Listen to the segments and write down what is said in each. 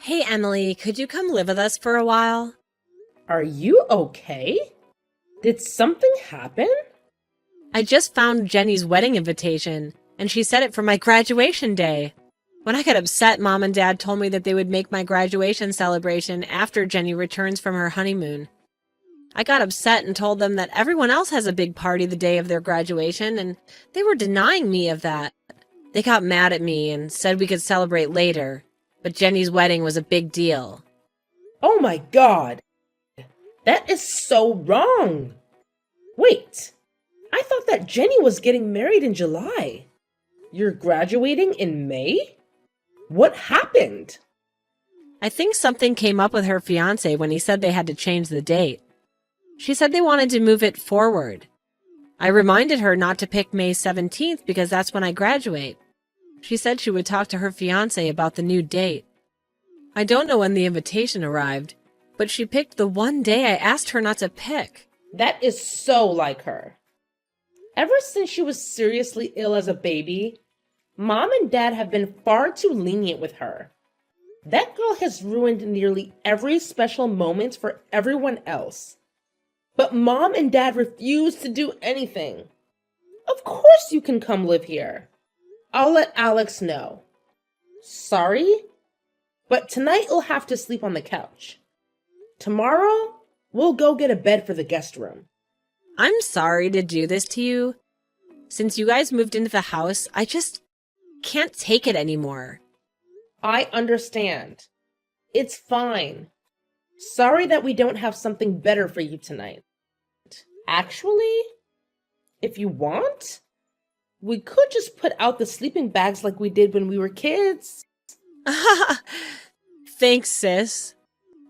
Hey Emily, could you come live with us for a while? Are you okay? Did something happen? I just found Jenny's wedding invitation, and she said it for my graduation day. When I got upset, Mom and Dad told me that they would make my graduation celebration after Jenny returns from her honeymoon. I got upset and told them that everyone else has a big party the day of their graduation, and they were denying me of that. They got mad at me and said we could celebrate later, but Jenny's wedding was a big deal. Oh my god! That is so wrong! Wait, I thought that Jenny was getting married in July. You're graduating in May? What happened? I think something came up with her fiancé when he said they had to change the date. She said they wanted to move it forward. I reminded her not to pick May 17th because that's when I graduate. She said she would talk to her fiancé about the new date. I don't know when the invitation arrived, but she picked the one day I asked her not to pick. That is so like her. Ever since she was seriously ill as a baby, Mom and Dad have been far too lenient with her. That girl has ruined nearly every special moment for everyone else. But Mom and Dad refuse to do anything. Of course you can come live here. I'll let Alex know. Sorry, but tonight you'll have to sleep on the couch. Tomorrow, we'll go get a bed for the guest room. I'm sorry to do this to you. Since you guys moved into the house, I just can't take it anymore. I understand. It's fine. Sorry that we don't have something better for you tonight. Actually, if you want, we could just put out the sleeping bags like we did when we were kids. Thanks, sis.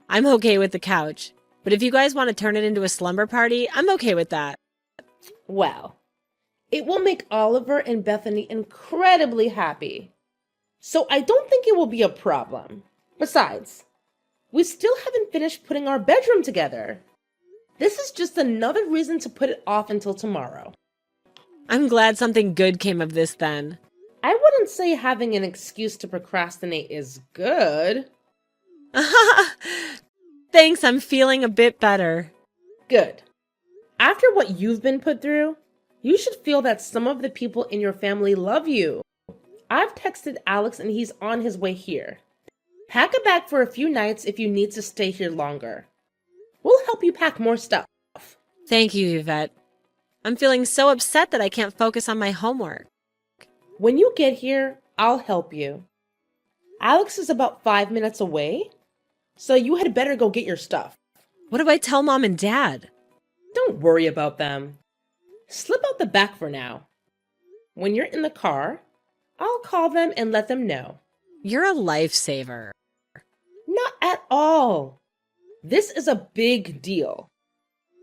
I'm okay with the couch, but if you guys want to turn it into a slumber party, I'm okay with that. Well, it will make Oliver and Bethany incredibly happy. So I don't think it will be a problem. Besides, we still haven't finished putting our bedroom together. This is just another reason to put it off until tomorrow. I'm glad something good came of this then. I wouldn't say having an excuse to procrastinate is good. Thanks, I'm feeling a bit better. Good. After what you've been put through, you should feel that some of the people in your family love you. I've texted Alex and he's on his way here. Pack a bag for a few nights if you need to stay here longer. We'll help you pack more stuff. Thank you, Yvette. I'm feeling so upset that I can't focus on my homework. When you get here, I'll help you. Alex is about 5 minutes away, so you had better go get your stuff. What do I tell Mom and Dad? Don't worry about them. Slip out the back for now. When you're in the car, I'll call them and let them know. You're a lifesaver. Not at all. This is a big deal.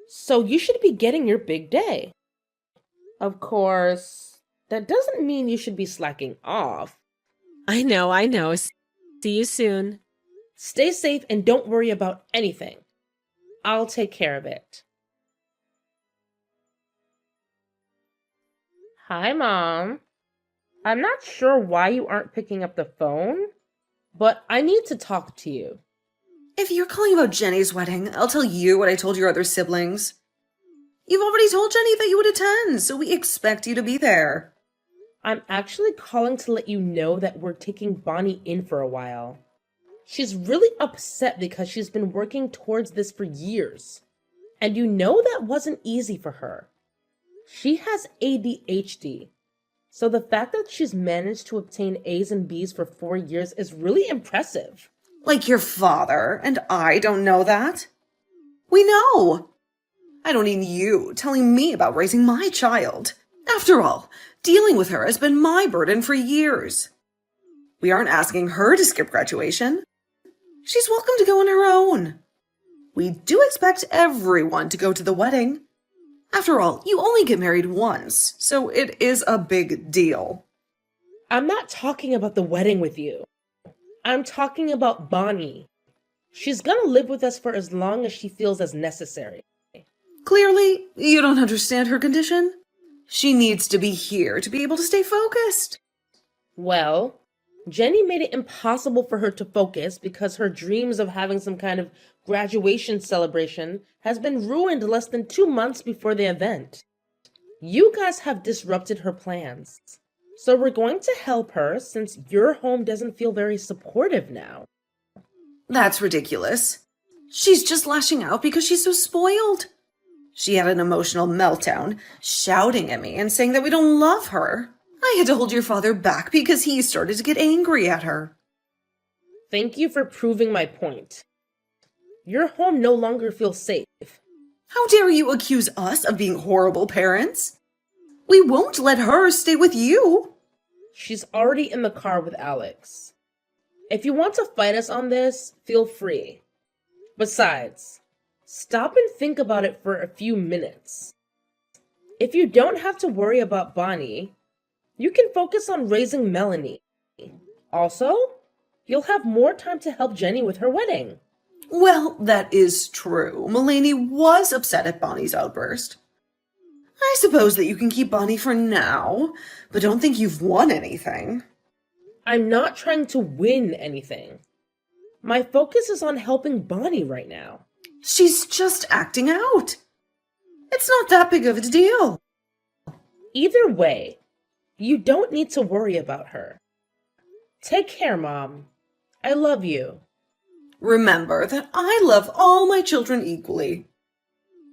So you should be getting your big day. Of course, that doesn't mean you should be slacking off. I know. See you soon. Stay safe and don't worry about anything. I'll take care of it. Hi, Mom. I'm not sure why you aren't picking up the phone, but I need to talk to you. If you're calling about Jenny's wedding, I'll tell you what I told your other siblings. You've already told Jenny that you would attend, so we expect you to be there. I'm actually calling to let you know that we're taking Bonnie in for a while. She's really upset because she's been working towards this for years. And you know that wasn't easy for her. She has ADHD. So the fact that she's managed to obtain A's and B's for 4 years is really impressive. Like your father, and I don't know that. We know. I don't need you telling me about raising my child. After all, dealing with her has been my burden for years. We aren't asking her to skip graduation. She's welcome to go on her own. We do expect everyone to go to the wedding. After all, you only get married once, so it is a big deal. I'm not talking about the wedding with you. I'm talking about Bonnie. She's gonna live with us for as long as she feels as necessary. Clearly, you don't understand her condition. She needs to be here to be able to stay focused. Well, Jenny made it impossible for her to focus because her dreams of having some kind of graduation celebration has been ruined less than 2 months before the event. You guys have disrupted her plans. So we're going to help her since your home doesn't feel very supportive now. That's ridiculous. She's just lashing out because she's so spoiled. She had an emotional meltdown, shouting at me and saying that we don't love her. I had to hold your father back because he started to get angry at her. Thank you for proving my point. Your home no longer feels safe. How dare you accuse us of being horrible parents? We won't let her stay with you. She's already in the car with Alex. If you want to fight us on this, feel free. Besides, stop and think about it for a few minutes. If you don't have to worry about Bonnie, you can focus on raising Melanie. Also, you'll have more time to help Jenny with her wedding. Well, that is true. Mulaney was upset at Bonnie's outburst. I suppose that you can keep Bonnie for now, but don't think you've won anything. I'm not trying to win anything. My focus is on helping Bonnie right now. She's just acting out. It's not that big of a deal. Either way, you don't need to worry about her. Take care, Mom. I love you. Remember that I love all my children equally.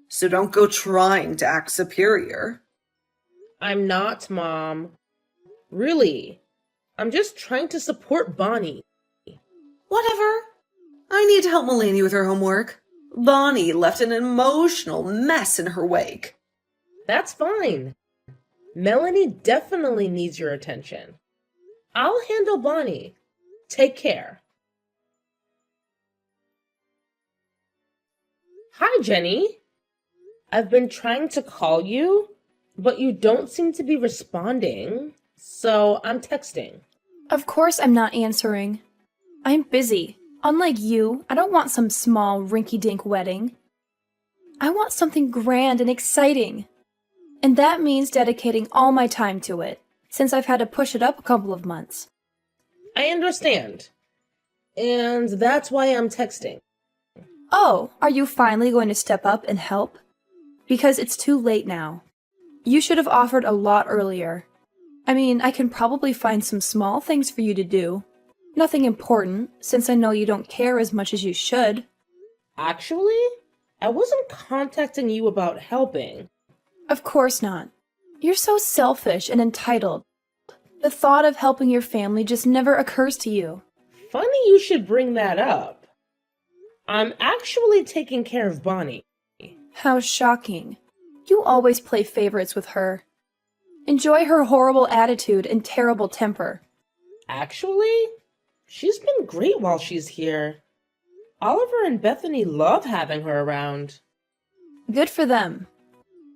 So don't go trying to act superior. I'm not, Mom. Really. I'm just trying to support Bonnie. Whatever. I need to help Mulaney with her homework. Bonnie left an emotional mess in her wake. That's fine. Melanie definitely needs your attention. I'll handle Bonnie. Take care. Hi, Jenny. I've been trying to call you, but you don't seem to be responding, so I'm texting. Of course I'm not answering. I'm busy. Unlike you, I don't want some small, rinky-dink wedding. I want something grand and exciting. And that means dedicating all my time to it, since I've had to push it up a couple of months. I understand. And that's why I'm texting. Oh, are you finally going to step up and help? Because it's too late now. You should have offered a lot earlier. I mean, I can probably find some small things for you to do. Nothing important, since I know you don't care as much as you should. Actually, I wasn't contacting you about helping. Of course not. You're so selfish and entitled. The thought of helping your family just never occurs to you. Funny you should bring that up. I'm actually taking care of Bonnie. How shocking. You always play favorites with her. Enjoy her horrible attitude and terrible temper. Actually, she's been great while she's here. Oliver and Bethany love having her around. Good for them.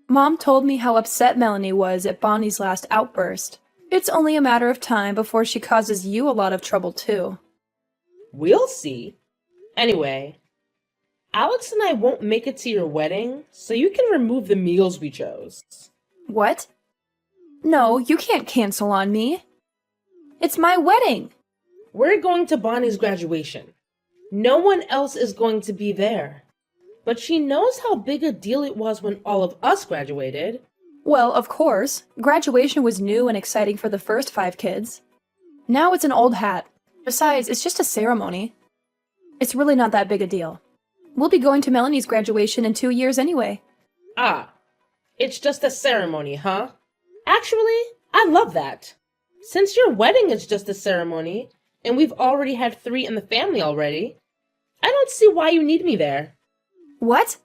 Mom told me how upset Melanie was at Bonnie's last outburst. It's only a matter of time before she causes you a lot of trouble too. We'll see. Anyway, Alex and I won't make it to your wedding, so you can remove the meals we chose. What? No, you can't cancel on me. It's my wedding. We're going to Bonnie's graduation. No one else is going to be there. But she knows how big a deal it was when all of us graduated. Well, of course. Graduation was new and exciting for the first 5 kids. Now it's an old hat. Besides, it's just a ceremony. It's really not that big a deal. We'll be going to Melanie's graduation in 2 years anyway. Ah, it's just a ceremony, huh? Actually, I love that. Since your wedding is just a ceremony, and we've already had 3 in the family already, I don't see why you need me there. What?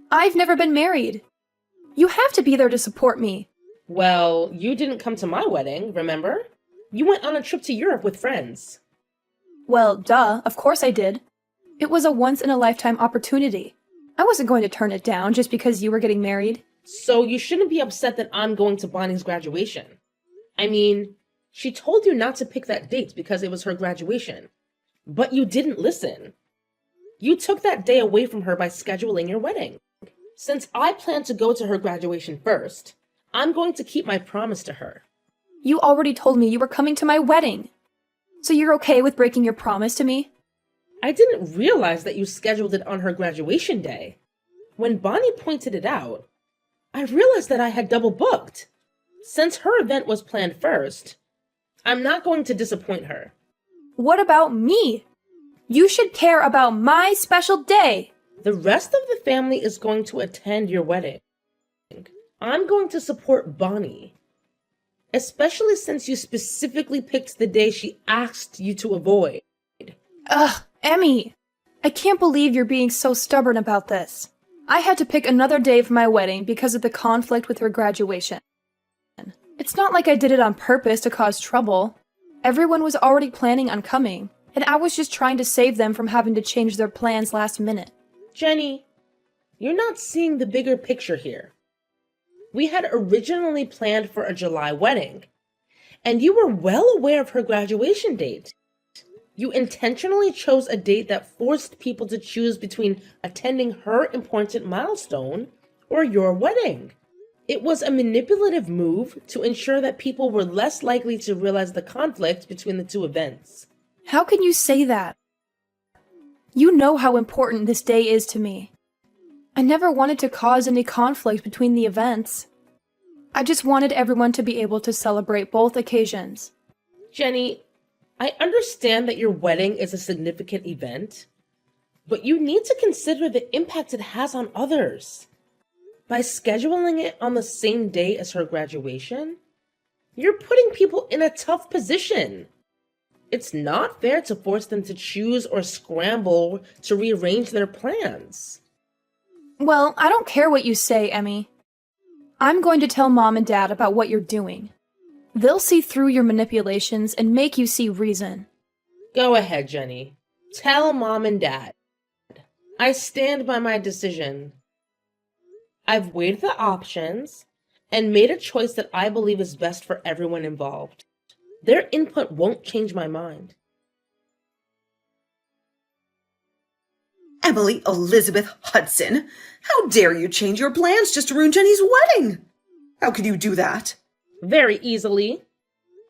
I've never been married. You have to be there to support me. Well, you didn't come to my wedding, remember? You went on a trip to Europe with friends. Well, duh, of course I did. It was a once-in-a-lifetime opportunity. I wasn't going to turn it down just because you were getting married. So you shouldn't be upset that I'm going to Bonnie's graduation. I mean, she told you not to pick that date because it was her graduation. But you didn't listen. You took that day away from her by scheduling your wedding. Since I plan to go to her graduation first, I'm going to keep my promise to her. You already told me you were coming to my wedding. So you're okay with breaking your promise to me? I didn't realize that you scheduled it on her graduation day. When Bonnie pointed it out, I realized that I had double booked. Since her event was planned first, I'm not going to disappoint her. What about me? You should care about my special day. The rest of the family is going to attend your wedding. I'm going to support Bonnie, especially since you specifically picked the day she asked you to avoid. Ugh, Emmy. I can't believe you're being so stubborn about this. I had to pick another day for my wedding because of the conflict with her graduation. It's not like I did it on purpose to cause trouble. Everyone was already planning on coming, and I was just trying to save them from having to change their plans last minute. Jenny, you're not seeing the bigger picture here. We had originally planned for a July wedding, and you were well aware of her graduation date. You intentionally chose a date that forced people to choose between attending her important milestone or your wedding. It was a manipulative move to ensure that people were less likely to realize the conflict between the two events. How can you say that? You know how important this day is to me. I never wanted to cause any conflict between the events. I just wanted everyone to be able to celebrate both occasions. Jenny, I understand that your wedding is a significant event, but you need to consider the impact it has on others. By scheduling it on the same day as her graduation, you're putting people in a tough position. It's not fair to force them to choose or scramble to rearrange their plans. Well, I don't care what you say, Emmy. I'm going to tell Mom and Dad about what you're doing. They'll see through your manipulations and make you see reason. Go ahead, Jenny. Tell Mom and Dad. I stand by my decision. I've weighed the options and made a choice that I believe is best for everyone involved. Their input won't change my mind. Emily Elizabeth Hudson, how dare you change your plans just to ruin Jenny's wedding? How could you do that? Very easily.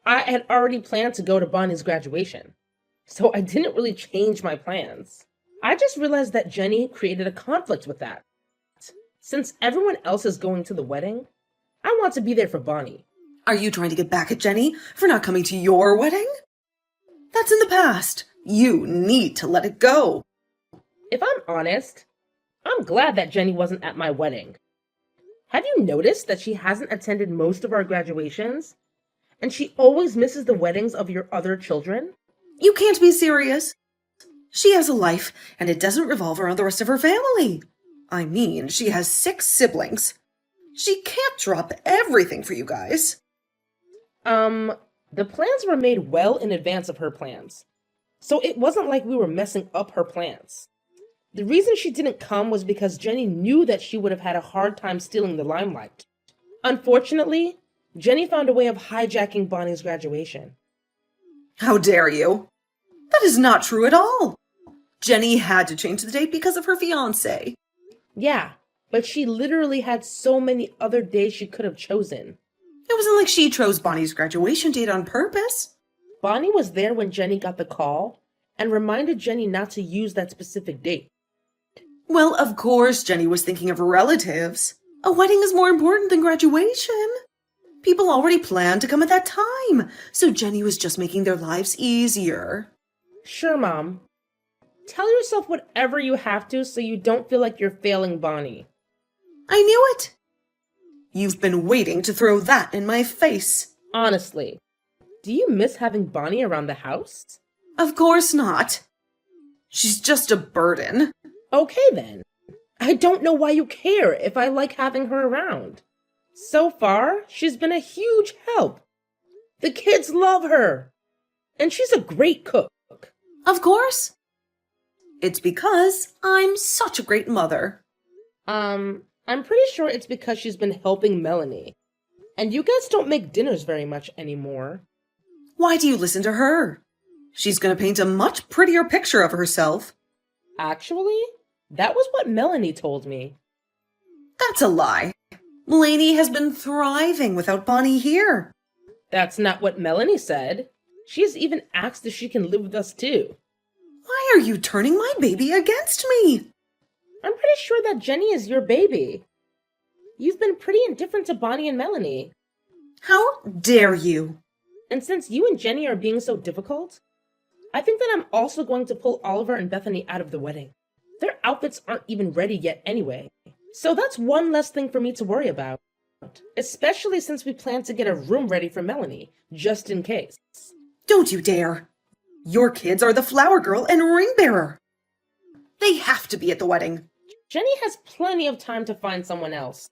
I had already planned to go to Bonnie's graduation, so I didn't really change my plans. I just realized that Jenny created a conflict with that. Since everyone else is going to the wedding, I want to be there for Bonnie. Are you trying to get back at Jenny for not coming to your wedding? That's in the past. You need to let it go. If I'm honest, I'm glad that Jenny wasn't at my wedding. Have you noticed that she hasn't attended most of our graduations? And she always misses the weddings of your other children? You can't be serious. She has a life, and it doesn't revolve around the rest of her family. I mean, she has 6 siblings. She can't drop everything for you guys. The plans were made well in advance of her plans. So it wasn't like we were messing up her plans. The reason she didn't come was because Jenny knew that she would have had a hard time stealing the limelight. Unfortunately, Jenny found a way of hijacking Bonnie's graduation. How dare you? That is not true at all. Jenny had to change the date because of her fiancé. Yeah, but she literally had so many other days she could have chosen. It wasn't like she chose Bonnie's graduation date on purpose. Bonnie was there when Jenny got the call and reminded Jenny not to use that specific date. Well, of course Jenny was thinking of her relatives. A wedding is more important than graduation. People already planned to come at that time, so Jenny was just making their lives easier. Sure, Mom. Tell yourself whatever you have to so you don't feel like you're failing Bonnie. I knew it. You've been waiting to throw that in my face. Honestly, do you miss having Bonnie around the house? Of course not. She's just a burden. Okay then. I don't know why you care if I like having her around. So far, she's been a huge help. The kids love her. And she's a great cook. Of course. It's because I'm such a great mother. I'm pretty sure it's because she's been helping Melanie. And you guys don't make dinners very much anymore. Why do you listen to her? She's going to paint a much prettier picture of herself. Actually, that was what Melanie told me. That's a lie. Lainey has been thriving without Bonnie here. That's not what Melanie said. She's even asked if she can live with us too. Why are you turning my baby against me? I'm pretty sure that Jenny is your baby. You've been pretty indifferent to Bonnie and Melanie. How dare you? And since you and Jenny are being so difficult, I think that I'm also going to pull Oliver and Bethany out of the wedding. Their outfits aren't even ready yet anyway. So that's one less thing for me to worry about. Especially since we plan to get a room ready for Melanie, just in case. Don't you dare. Your kids are the flower girl and ring bearer. They have to be at the wedding. Jenny has plenty of time to find someone else.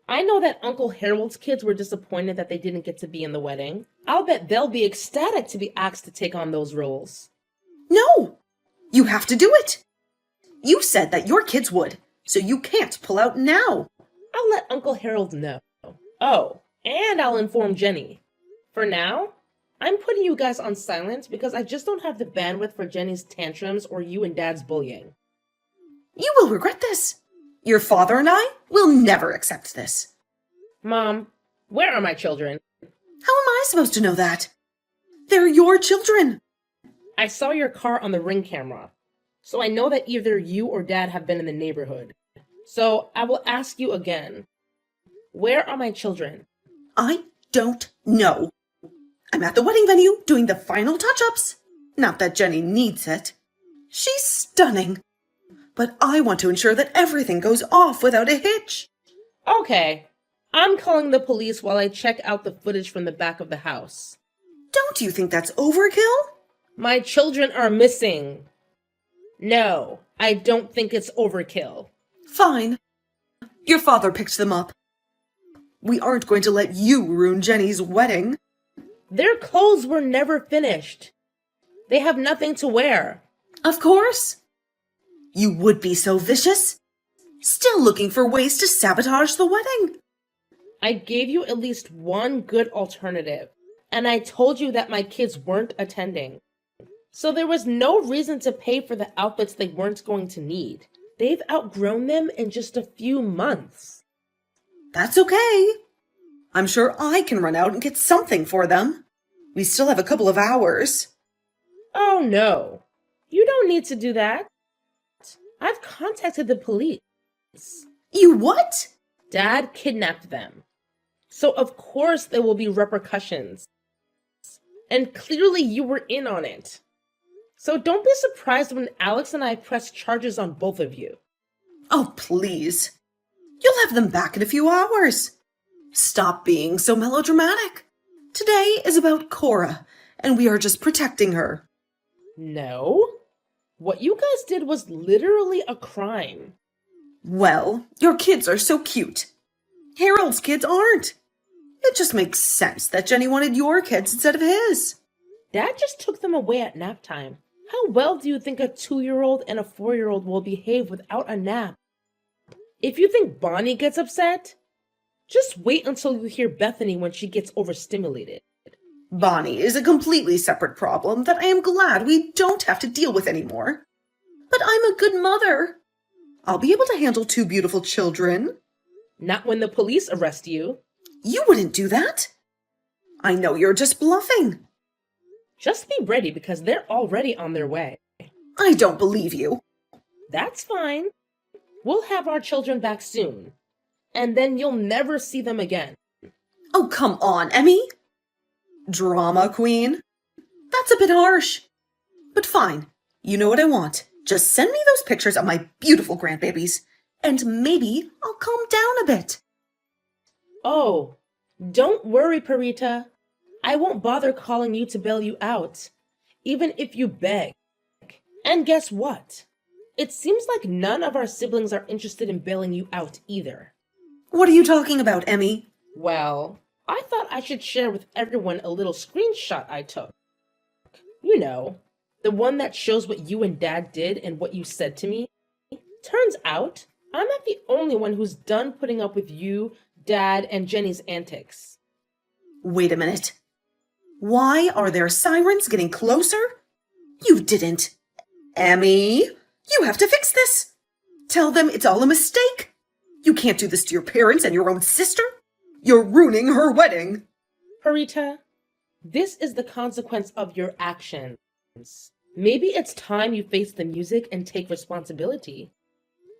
I know that Uncle Harold's kids were disappointed that they didn't get to be in the wedding. I'll bet they'll be ecstatic to be asked to take on those roles. No! You have to do it! You said that your kids would, so you can't pull out now. I'll let Uncle Harold know. Oh, and I'll inform Jenny. For now, I'm putting you guys on silent because I just don't have the bandwidth for Jenny's tantrums or you and Dad's bullying. You will regret this. Your father and I will never accept this. Mom, where are my children? How am I supposed to know that? They're your children. I saw your car on the Ring camera, so I know that either you or Dad have been in the neighborhood. So I will ask you again. Where are my children? I don't know. I'm at the wedding venue doing the final touch-ups. Not that Jenny needs it. She's stunning. But I want to ensure that everything goes off without a hitch. Okay, I'm calling the police while I check out the footage from the back of the house. Don't you think that's overkill? My children are missing. No, I don't think it's overkill. Fine. Your father picked them up. We aren't going to let you ruin Jenny's wedding. Their clothes were never finished. They have nothing to wear. Of course. You would be so vicious. Still looking for ways to sabotage the wedding. I gave you at least one good alternative, and I told you that my kids weren't attending. So there was no reason to pay for the outfits they weren't going to need. They've outgrown them in just a few months. That's okay. I'm sure I can run out and get something for them. We still have a couple of hours. Oh no, you don't need to do that. I've contacted the police. You what? Dad kidnapped them. So of course there will be repercussions. And clearly you were in on it. So don't be surprised when Alex and I press charges on both of you. Oh, please. You'll have them back in a few hours. Stop being so melodramatic. Today is about Cora, and we are just protecting her. No. What you guys did was literally a crime. Well, your kids are so cute. Harold's kids aren't. It just makes sense that Jenny wanted your kids instead of his. Dad just took them away at nap time. How well do you think a 2-year-old and a 4-year-old will behave without a nap? If you think Bonnie gets upset, just wait until you hear Bethany when she gets overstimulated. Bonnie is a completely separate problem that I am glad we don't have to deal with anymore. But I'm a good mother. I'll be able to handle 2 beautiful children. Not when the police arrest you. You wouldn't do that. I know you're just bluffing. Just be ready because they're already on their way. I don't believe you. That's fine. We'll have our children back soon. And then you'll never see them again. Oh, come on, Emmy. Drama queen. That's a bit harsh. But fine. You know what I want. Just send me those pictures of my beautiful grandbabies, and maybe I'll calm down a bit. Oh, don't worry, Parita. I won't bother calling you to bail you out, even if you beg. And guess what? It seems like none of our siblings are interested in bailing you out either. What are you talking about, Emmy? Well, I thought I should share with everyone a little screenshot I took. You know, the one that shows what you and Dad did and what you said to me. Turns out, I'm not the only one who's done putting up with you, Dad, and Jenny's antics. Wait a minute. Why are their sirens getting closer? You didn't. Emmy, you have to fix this. Tell them it's all a mistake. You can't do this to your parents and your own sister. You're ruining her wedding. Parita, This is the consequence of your actions. Maybe it's time you face the music and take responsibility.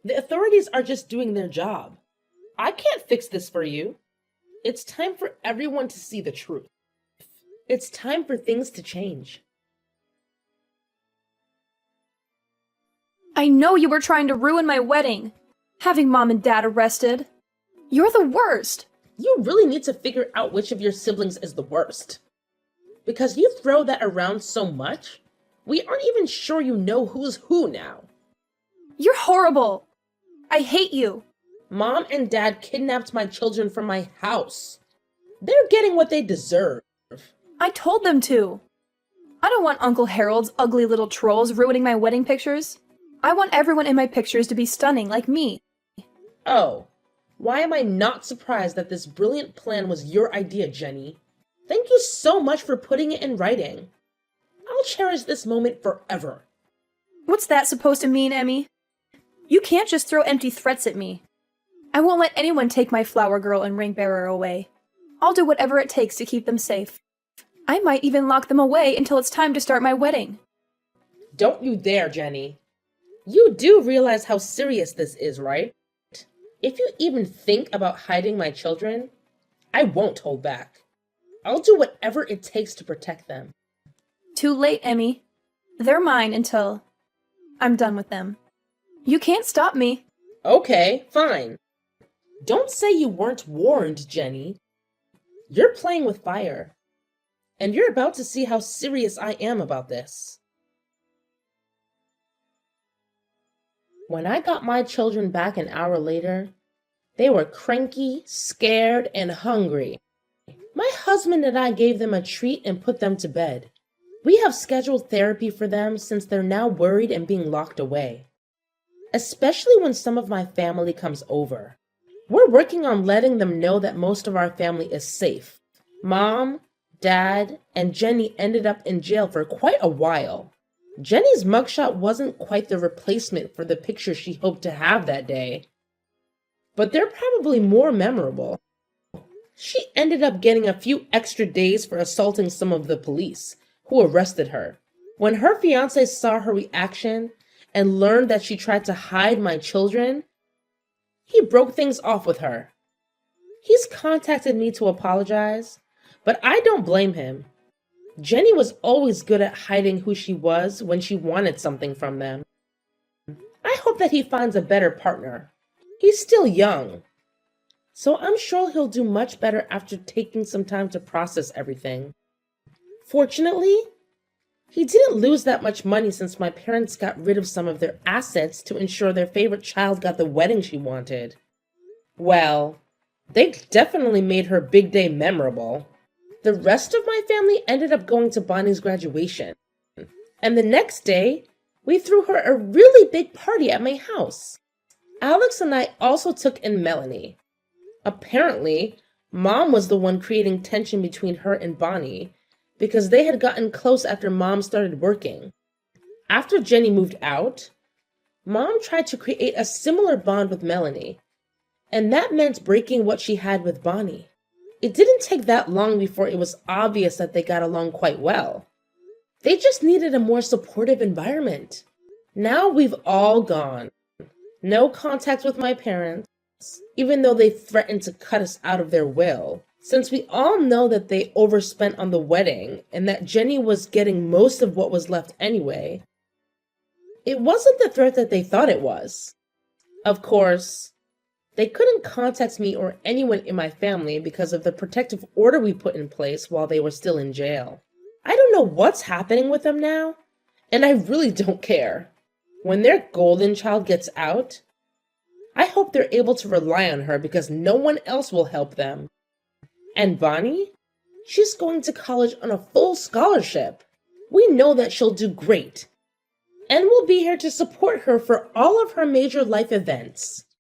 The authorities are just doing their job. I can't fix this for you. It's time for everyone to see the truth. It's time for things to change. I know you were trying to ruin my wedding. Having Mom and Dad arrested. You're the worst. You really need to figure out which of your siblings is the worst. Because you throw that around so much, we aren't even sure you know who's who now. You're horrible. I hate you. Mom and Dad kidnapped my children from my house. They're getting what they deserve. I told them to. I don't want Uncle Harold's ugly little trolls ruining my wedding pictures. I want everyone in my pictures to be stunning like me. Oh, why am I not surprised that this brilliant plan was your idea, Jenny? Thank you so much for putting it in writing. I'll cherish this moment forever. What's that supposed to mean, Emmy? You can't just throw empty threats at me. I won't let anyone take my flower girl and ring bearer away. I'll do whatever it takes to keep them safe. I might even lock them away until it's time to start my wedding. Don't you dare, Jenny. You do realize how serious this is, right? If you even think about hiding my children, I won't hold back. I'll do whatever it takes to protect them. Too late, Emmy. They're mine until I'm done with them. You can't stop me. Okay, fine. Don't say you weren't warned, Jenny. You're playing with fire. And you're about to see how serious I am about this. When I got my children back an hour later, they were cranky, scared, and hungry. My husband and I gave them a treat and put them to bed. We have scheduled therapy for them since they're now worried and being locked away. Especially when some of my family comes over. We're working on letting them know that most of our family is safe. Mom, Dad, and Jenny ended up in jail for quite a while. Jenny's mugshot wasn't quite the replacement for the picture she hoped to have that day. But they're probably more memorable. She ended up getting a few extra days for assaulting some of the police, who arrested her. When her fiancé saw her reaction and learned that she tried to hide my children, he broke things off with her. He's contacted me to apologize, but I don't blame him. Jenny was always good at hiding who she was when she wanted something from them. I hope that he finds a better partner. He's still young, so I'm sure he'll do much better after taking some time to process everything. Fortunately, he didn't lose that much money since my parents got rid of some of their assets to ensure their favorite child got the wedding she wanted. Well, they definitely made her big day memorable. The rest of my family ended up going to Bonnie's graduation. And the next day, we threw her a really big party at my house. Alex and I also took in Melanie. Apparently, Mom was the one creating tension between her and Bonnie, because they had gotten close after Mom started working. After Jenny moved out, Mom tried to create a similar bond with Melanie, and that meant breaking what she had with Bonnie. It didn't take that long before it was obvious that they got along quite well. They just needed a more supportive environment. Now we've all gone. No contact with my parents, even though they threatened to cut us out of their will. Since we all know that they overspent on the wedding and that Jenny was getting most of what was left anyway, it wasn't the threat that they thought it was. Of course, they couldn't contact me or anyone in my family because of the protective order we put in place while they were still in jail. I don't know what's happening with them now, and I really don't care. When their golden child gets out, I hope they're able to rely on her because no one else will help them. And Bonnie? She's going to college on a full scholarship. We know that she'll do great. And we'll be here to support her for all of her major life events.